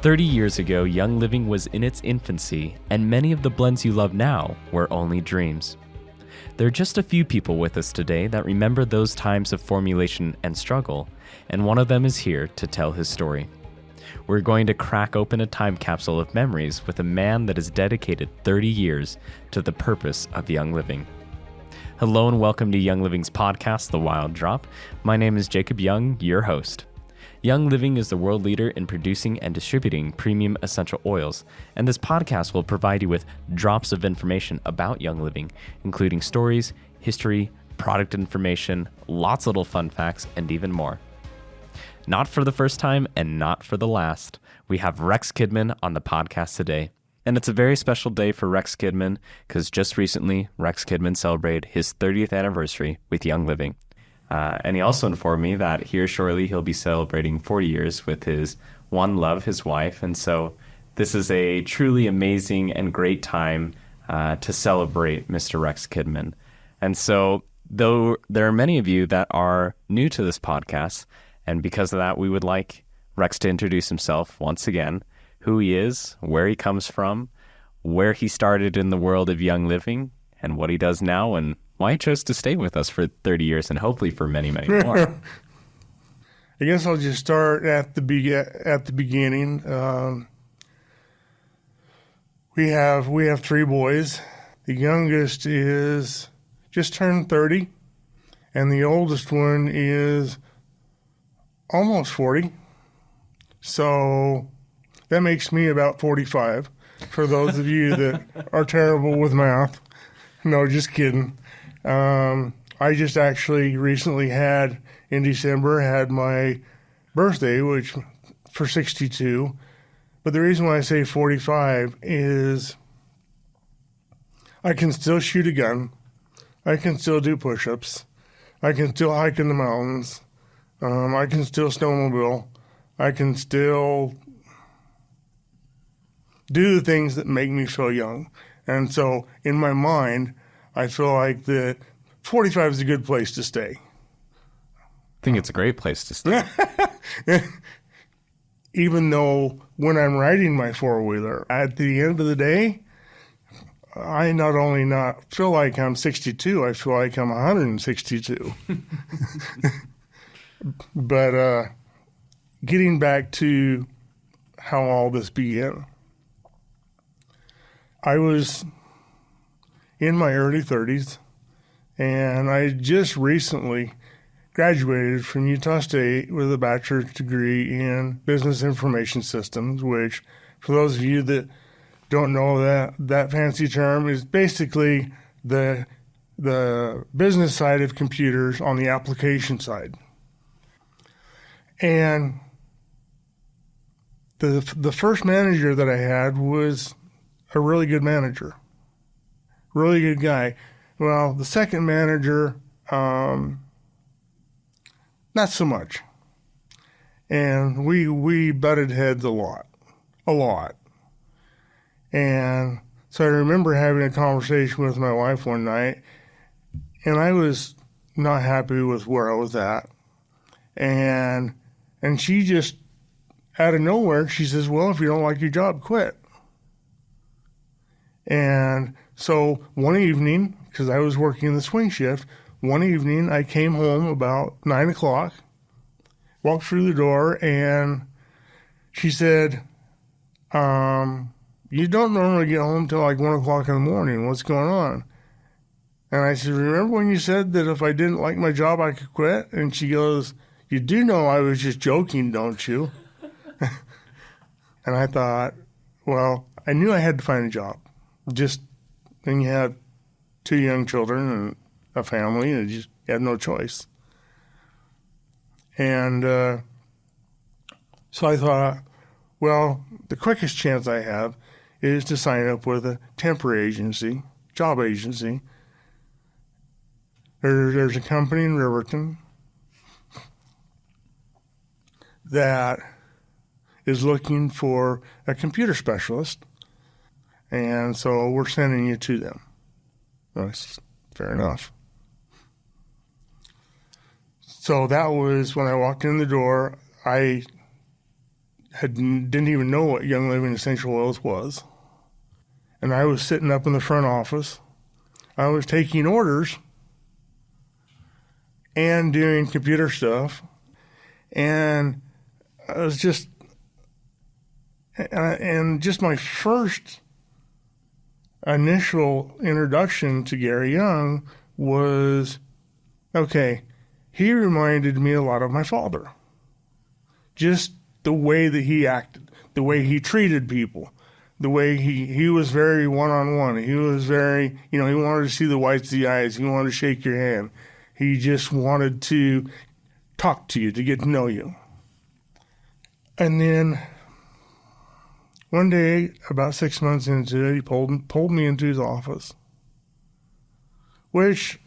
30 years ago, Young Living was in its infancy, and many of the blends you love now were only dreams. There are just a few people with us today that remember those times of formulation and struggle, and one of them is here to tell his story. We're going to crack open a time capsule of memories with a man that has dedicated 30 years to the purpose of Young Living. Hello and welcome to Young Living's podcast, The Wild Drop. My name is Jacob Young, your host. Young Living is the world leader in producing and distributing premium essential oils, and this podcast will provide you with drops of information about Young Living, including stories, history, product information, lots of little fun facts, and even more. Not for the first time and not for the last, we have Rex Kidman on the podcast today. And it's a very special day for Rex Kidman because just recently, Rex Kidman celebrated his 30th anniversary with Young Living. And he also informed me that here shortly he'll be celebrating 40 years with his one love, his wife. And so this is a truly amazing and great time to celebrate Mr. Rex Kidman. And so though there are many of you that are new to this podcast, and because of that, we would like Rex to introduce himself once again, who he is, where he comes from, where he started in the world of Young Living, and what he does now, and why he chose to stay with us for 30 years and hopefully for many, many more. I guess I'll just start at the beginning. We have three boys. The youngest is just turned 30, and the oldest one is almost 40. So that makes me about 45, for those of you that are terrible with math. No, just kidding. I just actually recently in December, had my birthday, which for 62. But the reason why I say 45 is I can still shoot a gun. I can still do push-ups. I can still hike in the mountains. I can still snowmobile. I can still do the things that make me feel young. And so in my mind, I feel like that 45 is a good place to stay. I think it's a great place to stay. Even though when I'm riding my four-wheeler, at the end of the day, I not only not feel like I'm 62, I feel like I'm 162. But getting back to how all this began, I was in my early 30s, and I just recently graduated from Utah State with a bachelor's degree in business information systems, which, for those of you that don't know that fancy term, is basically the business side of computers on the application side. And the first manager that I had was a really good manager. Really good guy. Well, the second manager, not so much. And we butted heads a lot. And so I remember having a conversation with my wife one night, and I was not happy with where I was at. And she just, out of nowhere, she says, well, if you don't like your job, quit. And so one evening, because I was working the swing shift, one evening I came home about 9 o'clock, walked through the door, and she said, you don't normally get home till like 1 o'clock in the morning. What's going on? And I said, remember when you said that if I didn't like my job, I could quit? And she goes, you do know I was just joking, don't you? And I thought, well, I knew I had to find a job. Just when you have two young children and a family, and you have no choice. And so I thought, well, the quickest chance I have is to sign up with a temporary agency, job agency. There's a company in Riverton that is looking for a computer specialist, and so we're sending you to them. That's fair enough. So that was when I walked in the door. I didn't even know what Young Living essential oils was. And I was sitting up in the front office. I was taking orders and doing computer stuff. And I was just my first initial introduction to Gary Young was, okay, he reminded me a lot of my father. Just the way that he acted, the way he treated people, the way he was very one-on-one. He was very, he wanted to see the whites of the eyes. He wanted to shake your hand. He just wanted to talk to you, to get to know you. And then one day, about 6 months into it, he pulled me into his office, which,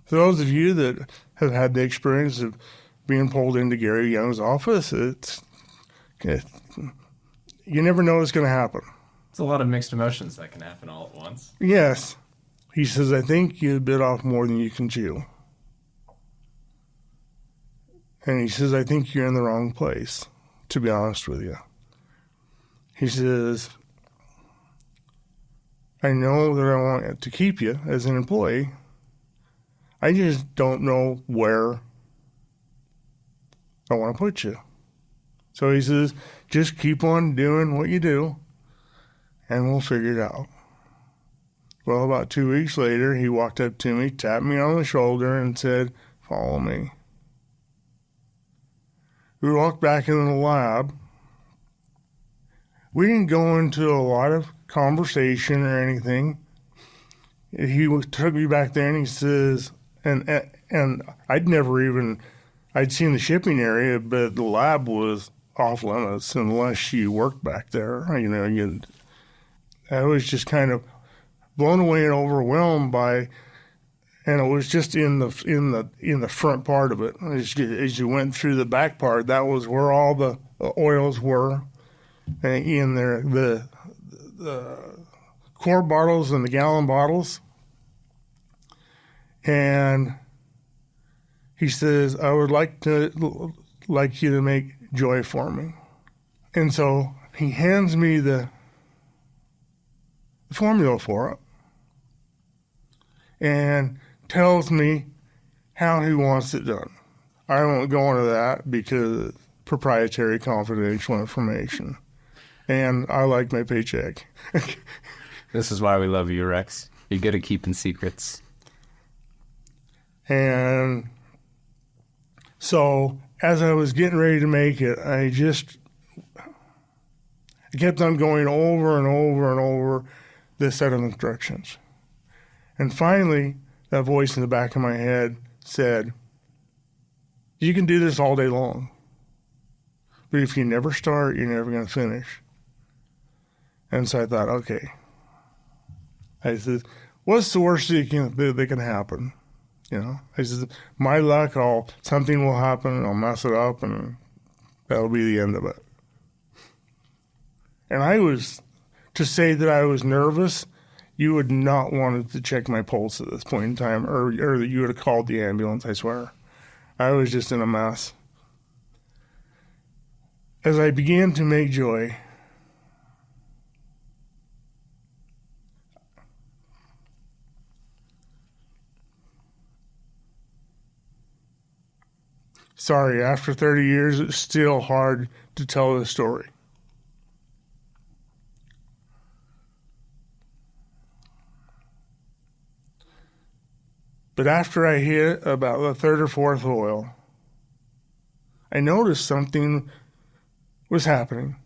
for those of you that have had the experience of being pulled into Gary Young's office, you never know what's going to happen. It's a lot of mixed emotions that can happen all at once. Yes. He says, I think you bit off more than you can chew. And he says, I think you're in the wrong place, to be honest with you. He says, I know that I want to keep you as an employee. I just don't know where I want to put you. So he says, just keep on doing what you do, and we'll figure it out. Well, about 2 weeks later, he walked up to me, tapped me on the shoulder, and said, follow me. We walked back into the lab. We didn't go into a lot of conversation or anything. He took me back there and he says, and I'd seen the shipping area, but the lab was off limits unless you worked back there. I was just kind of blown away and overwhelmed by. And it was just in the front part of it. As you went through the back part, that was where all the oils were, in there, the quart bottles and the gallon bottles. And he says, I would like you to make Joy for me. And so he hands me the formula for it. And tells me how he wants it done. I won't go into that because it's proprietary, confidential information. And I like my paycheck. This is why we love you, Rex. You're good at keeping secrets. And so as I was getting ready to make it, I kept on going over and over and over this set of instructions. And finally, that voice in the back of my head said, you can do this all day long, but if you never start, you're never going to finish. And so I thought, okay. I said, what's the worst that can happen? I said, my luck, something will happen, I'll mess it up, and that'll be the end of it. And to say that I was nervous, you would not want to check my pulse at this point in time, or you would have called the ambulance, I swear. I was just in a mess. As I began to make Joy, sorry, after 30 years, it's still hard to tell this story. But after I hit about the third or fourth oil, I noticed something was happening.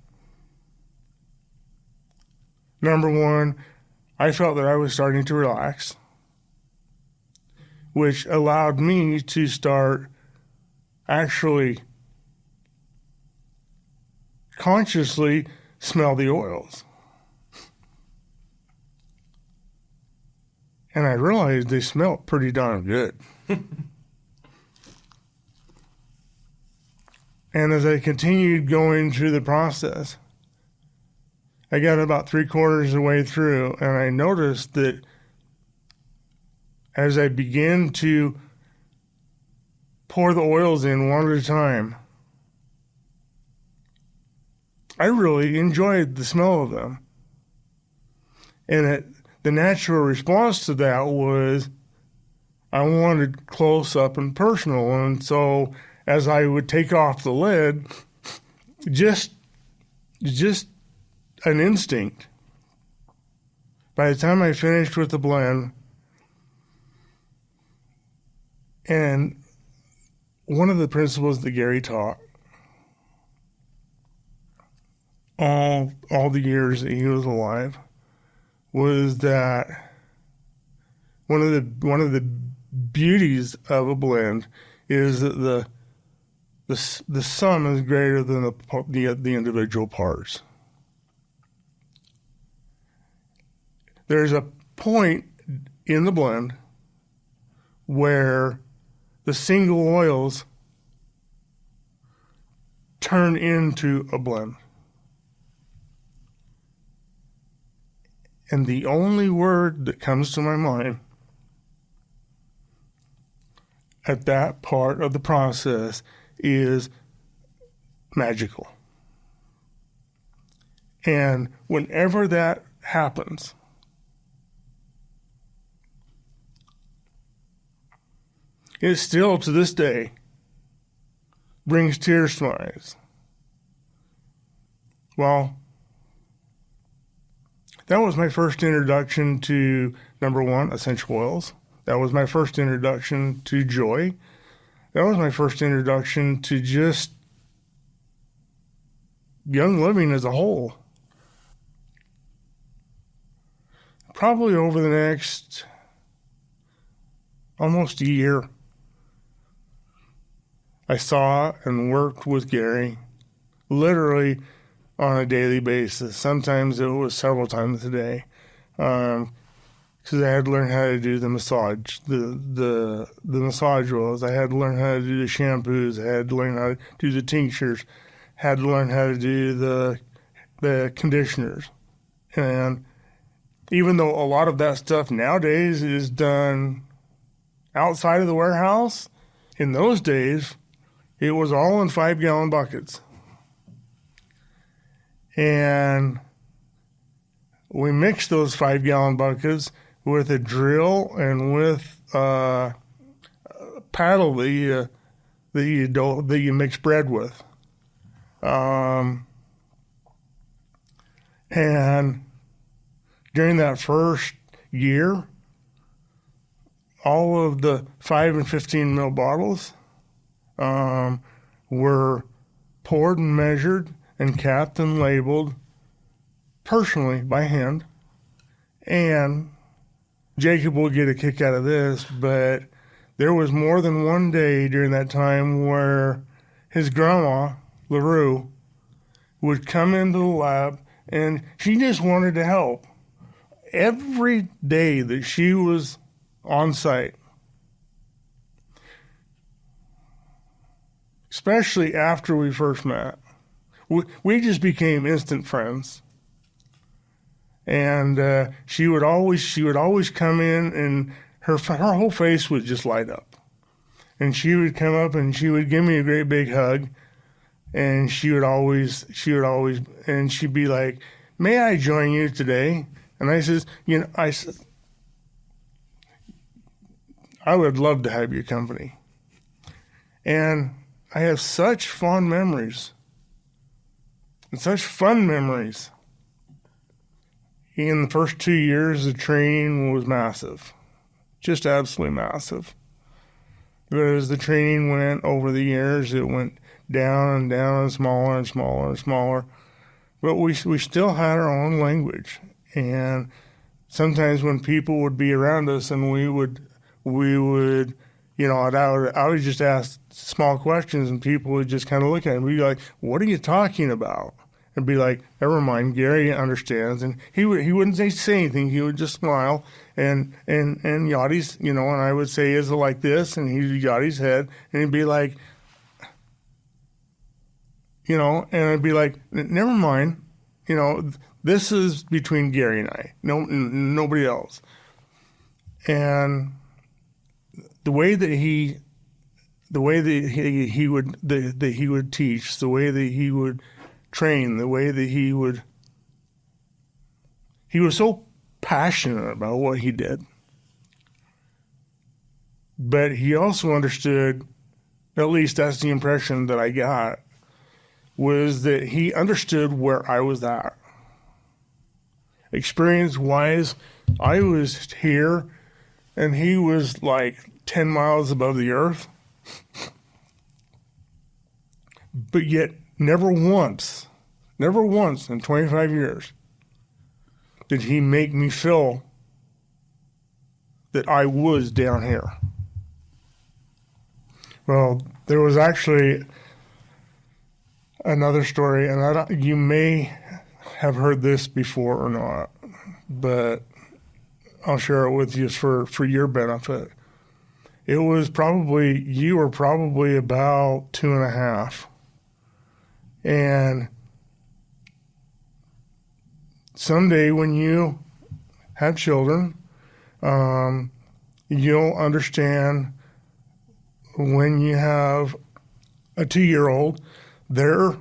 Number one, I felt that I was starting to relax, which allowed me to start actually consciously smell the oils. And I realized they smelled pretty darn good. And as I continued going through the process, I got about 3/4 of the way through, and I noticed that as I began to pour the oils in one at a time, I really enjoyed the smell of them. And the natural response to that was I wanted close up and personal. And so as I would take off the lid, just an instinct. By the time I finished with the blend, and one of the principles that Gary taught all the years that he was alive was that one of the beauties of a blend is that the sum is greater than the individual parts. There's a point in the blend where the single oils turn into a blend. And the only word that comes to my mind at that part of the process is magical. And whenever that happens, it still, to this day, brings tears to my eyes. Well, that was my first introduction to, number one, essential oils. That was my first introduction to joy. That was my first introduction to just young living as a whole. Probably over the next almost a year, I saw and worked with Gary literally on a daily basis. Sometimes it was several times a day, because I had to learn how to do the massage, the massage oils. I had to learn how to do the shampoos. I had to learn how to do the tinctures. Had to learn how to do the conditioners. And even though a lot of that stuff nowadays is done outside of the warehouse, in those days it was all in 5-gallon buckets. And we mixed those 5-gallon buckets with a drill and with a paddle that you mix bread with. And during that first year, all of the 5 and 15 ml bottles were poured and measured and capped and labeled personally by hand. And Jacob will get a kick out of this, but there was more than one day during that time where his grandma, LaRue, would come into the lab and she just wanted to help. Every day that she was on site, especially after we first met, we just became instant friends. And she would always come in, and her whole face would just light up. And she would come up and she would give me a great big hug, and she'd be like, "May I join you today?" And I says, I would love to have your company. And I have such fond memories and such fun memories. In the first 2 years, the training was massive, just absolutely massive. But as the training went over the years, it went down and down and smaller and smaller and smaller. But we still had our own language. And sometimes when people would be around us and we would, I would just ask small questions and people would just kind of look at me and be like, "What are you talking about?" And be like, "Never mind, Gary understands." And he wouldn't say anything. He would just smile and Yottie's, and I would say, "Is it like this?" And he'd Yottie's head and he'd be like, and I'd be like, "Never mind, this is between Gary and I, nobody else." And the way that he would teach, the way that he would train, the way that he was so passionate about what he did. But he also understood, at least that's the impression that I got, was that he understood where I was at. Experience-wise, I was here, and he was like 10 miles above the earth. But yet, never once in 25 years did he make me feel that I was down here. Well, there was actually another story, and you may have heard this before or not, but I'll share it with you for your benefit. You were probably about 2.5. And someday when you have children, you'll understand when you have a 2-year-old, their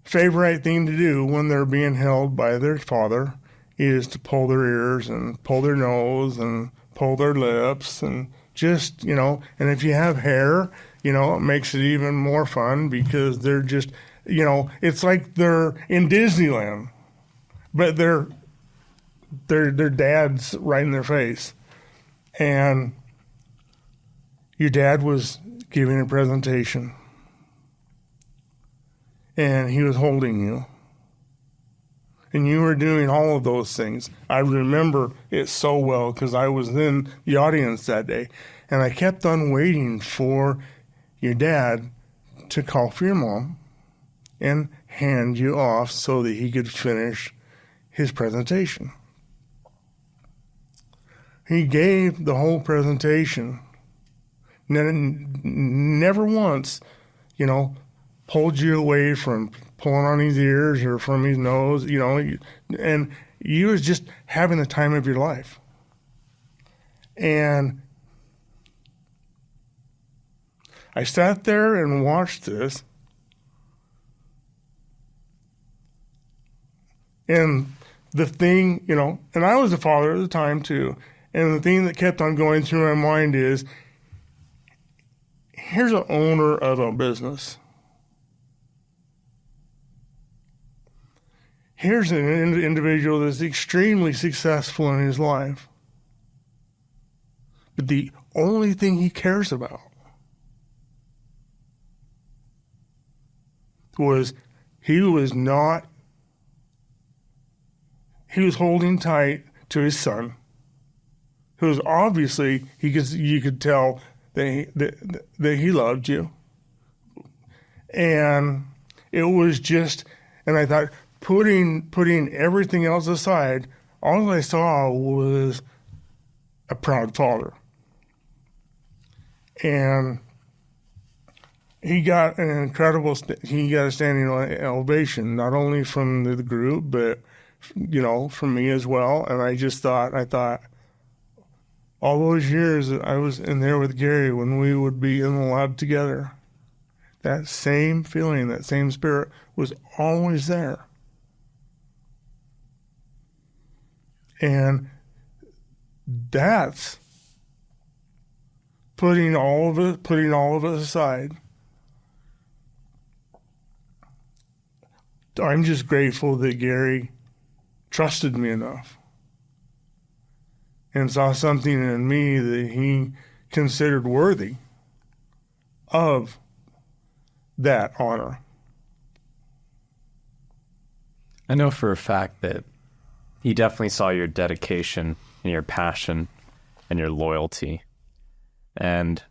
favorite thing to do when they're being held by their father is to pull their ears and pull their nose and pull their lips and just, and if you have hair, it makes it even more fun because they're just, it's like they're in Disneyland, but their dad's right in their face. And your dad was giving a presentation, and he was holding you, and you were doing all of those things. I remember it so well because I was in the audience that day, and I kept on waiting for your dad to call for your mom and hand you off so that he could finish his presentation. He gave the whole presentation. Never once, pulled you away from pulling on his ears or from his nose, and you was just having the time of your life. And I sat there and watched this, and the thing, and I was a father at the time too, and the thing that kept on going through my mind is, here's an owner of a business. Here's an individual that's extremely successful in his life. But the only thing he cares about was he was holding tight to his son, who was obviously, you could tell that he loved you. And it was just, and I thought, putting everything else aside, all I saw was a proud father. And he got a standing ovation, not only from the group, but, from me as well. And I thought, all those years that I was in there with Gary when we would be in the lab together, that same feeling, that same spirit was always there. And that's putting all of it aside. I'm just grateful that Gary trusted me enough and saw something in me that he considered worthy of that honor. I know for a fact that he definitely saw your dedication and your passion and your loyalty. And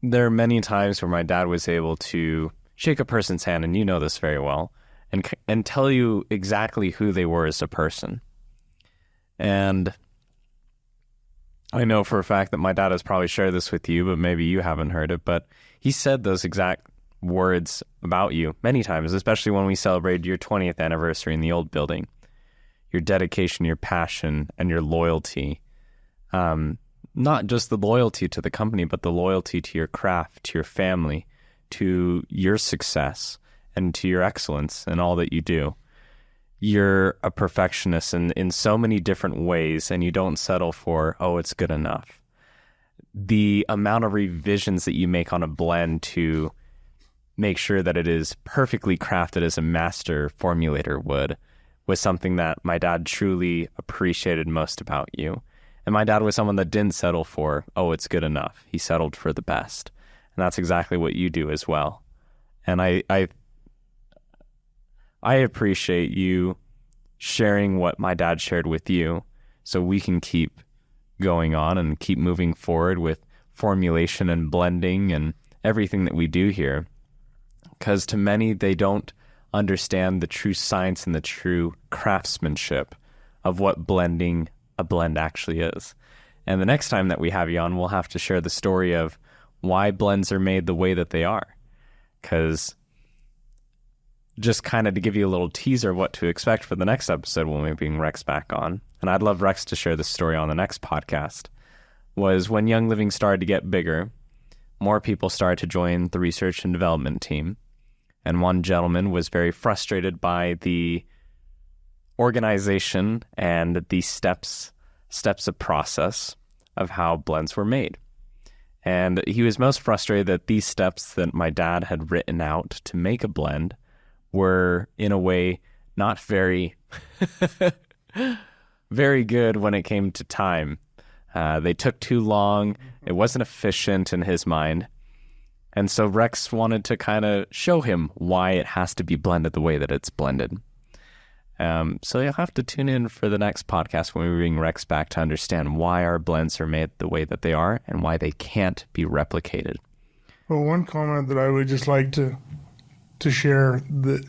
there are many times where my dad was able to shake a person's hand, and you know this very well, and tell you exactly who they were as a person. And I know for a fact that my dad has probably shared this with you, but maybe you haven't heard it, but he said those exact words about you many times, especially when we celebrated your 20th anniversary in the old building. Your dedication, your passion, and your loyalty. Not just the loyalty to the company, but the loyalty to your craft, to your family, to your success, and to your excellence in all that you do. You're a perfectionist in so many different ways, and you don't settle for, oh, it's good enough. The amount of revisions that you make on a blend to make sure that it is perfectly crafted as a master formulator would was something that my dad truly appreciated most about you. And my dad was someone that didn't settle for, oh, it's good enough. He settled for the best. And that's exactly what you do as well. And I appreciate you sharing what my dad shared with you so we can keep going on and keep moving forward with formulation and blending and everything that we do here. Because to many, they don't understand the true science and the true craftsmanship of what blending a blend actually is. And the next time that we have you on, we'll have to share the story of why blends are made the way that they are. Because just kind of to give you a little teaser of what to expect for the next episode when we bring Rex back on, and I'd love Rex to share this story on the next podcast, was when Young Living started to get bigger, more people started to join the research and development team. And one gentleman was very frustrated by the organization and the steps of process of how blends were made. And he was most frustrated that these steps that my dad had written out to make a blend were, in a way, not very, very good when it came to time. They took too long. It wasn't efficient in his mind. And so Rex wanted to kind of show him why it has to be blended the way that it's blended. So you'll have to tune in for the next podcast when we bring Rex back to understand why our blends are made the way that they are and why they can't be replicated. Well, one comment that I would just like to share that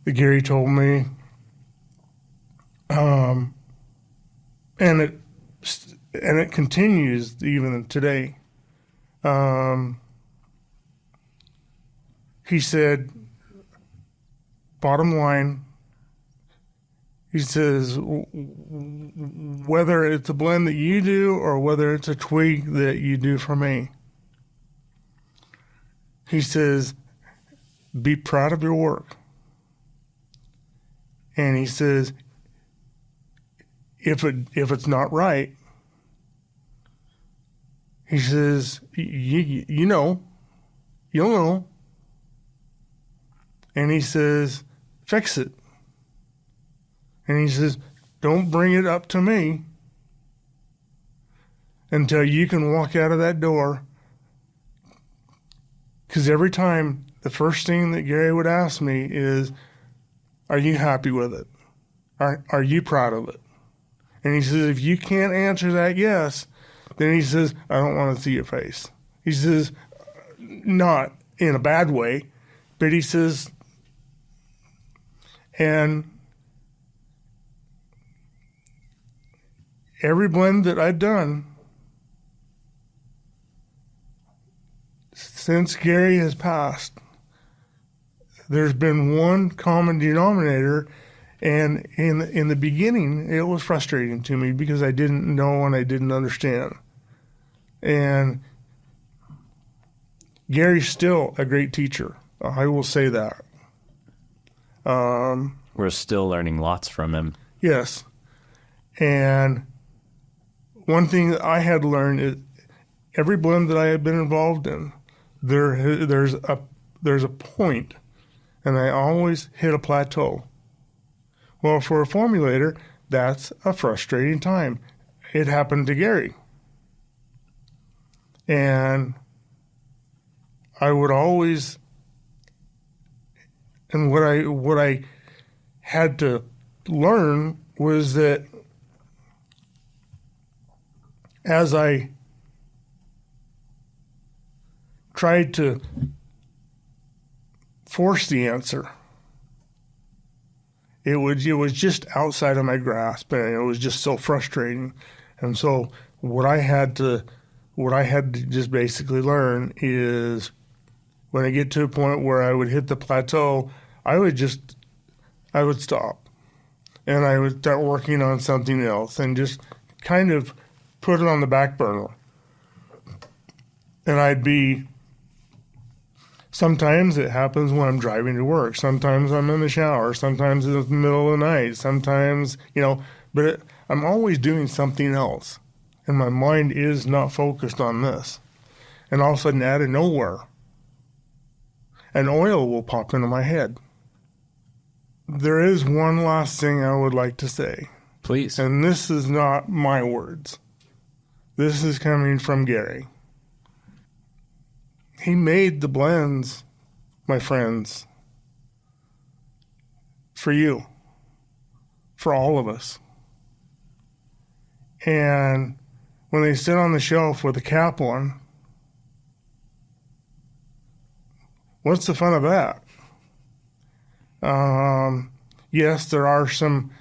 Gary told me, and it continues even today. He said, bottom line, he says, whether it's a blend that you do or whether it's a twig that you do for me, he says, be proud of your work. And he says, if it's not right, he says, you'll know. And he says, fix it. And he says, don't bring it up to me until you can walk out of that door. Because every time, the first thing that Gary would ask me is, are you happy with it? Are you proud of it? And he says, if you can't answer that yes, then he says, I don't want to see your face. He says, not in a bad way, but he says, and every blend that I've done since Gary has passed, there's been one common denominator, and in the beginning, it was frustrating to me because I didn't know and I didn't understand. And Gary's still a great teacher. I will say that. We're still learning lots from him. Yes. And one thing that I had learned is every blend that I have been involved in, there's a point, and I always hit a plateau. Well, for a formulator, that's a frustrating time. It happened to Gary. And I would always, and what I had to learn was that as I tried to force the answer, it was just outside of my grasp, and it was just so frustrating. And so what I had to just basically learn is when I get to a point where I would hit the plateau, I would stop, and I would start working on something else and just kind of put it on the back burner. And Sometimes it happens when I'm driving to work. Sometimes I'm in the shower. Sometimes it's in the middle of the night. Sometimes, but I'm always doing something else. And my mind is not focused on this. And all of a sudden, out of nowhere, an oil will pop into my head. There is one last thing I would like to say. Please. And this is not my words. This is coming from Gary. He made the blends, my friends, for you, for all of us. And when they sit on the shelf with a cap on, what's the fun of that? Yes, there are some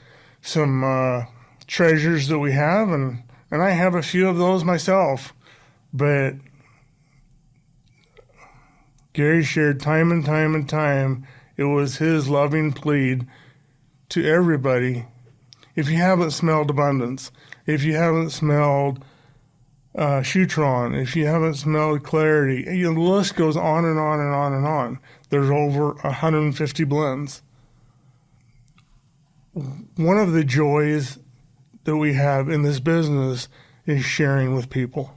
treasures that we have, and I have a few of those myself. But Gary shared time and time and time. It was his loving plea to everybody. If you haven't smelled abundance, if you haven't smelled Shutron, if you haven't smelled clarity, the list goes on and on and on and on. There's over 150 blends. One of the joys that we have in this business is sharing with people.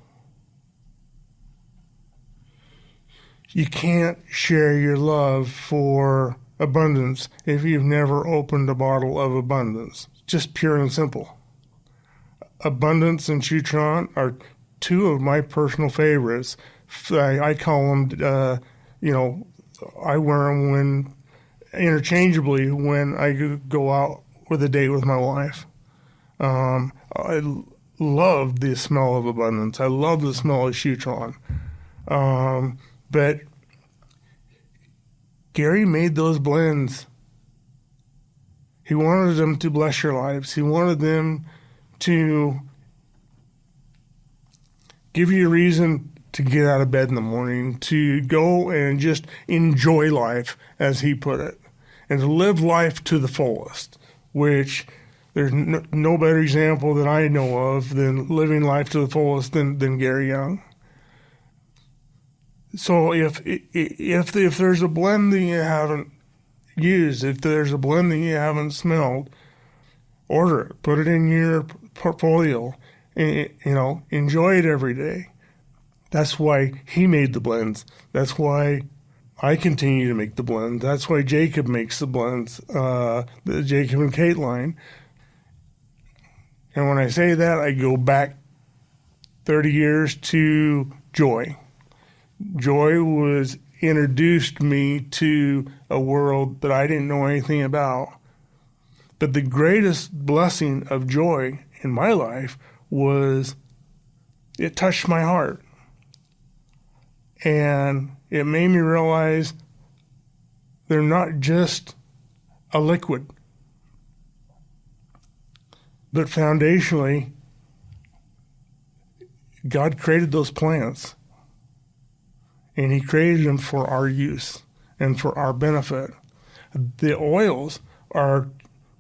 You can't share your love for abundance if you've never opened a bottle of abundance. Just pure and simple. Abundance and Shutron are two of my personal favorites. I call them, I wear them interchangeably when I go out with a date with my wife. I love the smell of abundance. I love the smell of Shutron. But Gary made those blends. He wanted them to bless your lives. He wanted them to give you a reason to get out of bed in the morning, to go and just enjoy life, as he put it, and to live life to the fullest, which there's no better example that I know of than living life to the fullest than Gary Young. So if there's a blend that you haven't used, if there's a blend that you haven't smelled, order it, put it in your portfolio, enjoy it every day. That's why he made the blends. That's why I continue to make the blends. That's why Jacob makes the blends, the Jacob and Kate line. And when I say that, I go back 30 years to Joy. Joy was introduced me to a world that I didn't know anything about. But the greatest blessing of Joy in my life was it touched my heart. And it made me realize they're not just a liquid, but foundationally, God created those plants, and he created them for our use and for our benefit. The oils are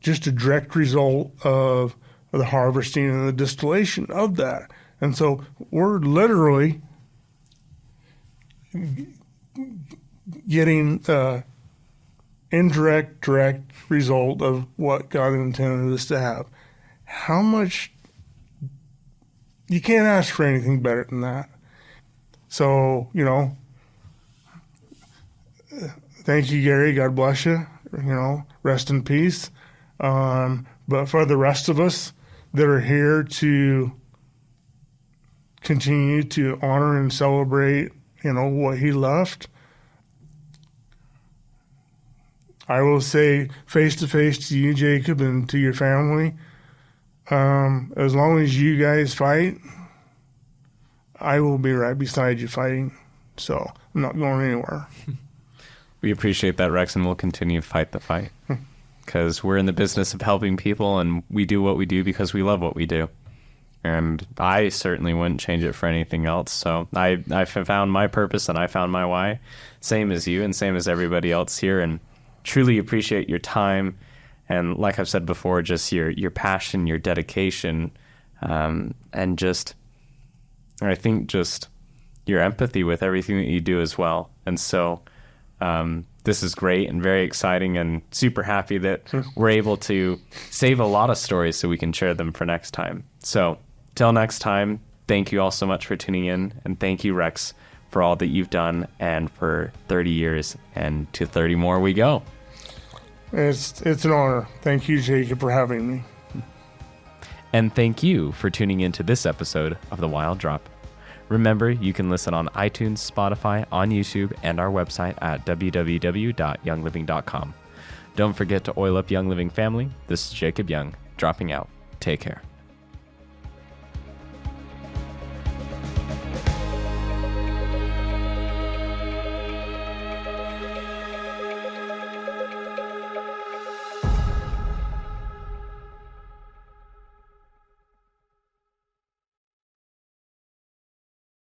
just a direct result of the harvesting and the distillation of that. And so we're literally getting indirect, direct result of what God intended us to have. How much? You can't ask for anything better than that. So, thank you, Gary. God bless you. Rest in peace. But for the rest of us that are here to continue to honor and celebrate, what he left, I will say face to face to you, Jacob, and to your family, as long as you guys fight, I will be right beside you fighting. So I'm not going anywhere. We appreciate that, Rex, and we'll continue to fight the fight. Because we're in the business of helping people, and we do what we do because we love what we do. And I certainly wouldn't change it for anything else. So I found my purpose, and I found my why. Same as you, and same as everybody else here. And truly appreciate your time. And like I've said before, just your passion, your dedication, and I think just your empathy with everything that you do as well. And so This is great and very exciting, and super happy that we're able to save a lot of stories so we can share them for next time. So till next time, thank you all so much for tuning in, and thank you, Rex, for all that you've done, and for 30 years, and to 30 more we go. It's an honor. Thank you, Jacob, for having me. And thank you for tuning into this episode of The Wild Drop. Remember, you can listen on iTunes, Spotify, on YouTube, and our website at www.youngliving.com. Don't forget to oil up Young Living family. This is Jacob Young, dropping out. Take care.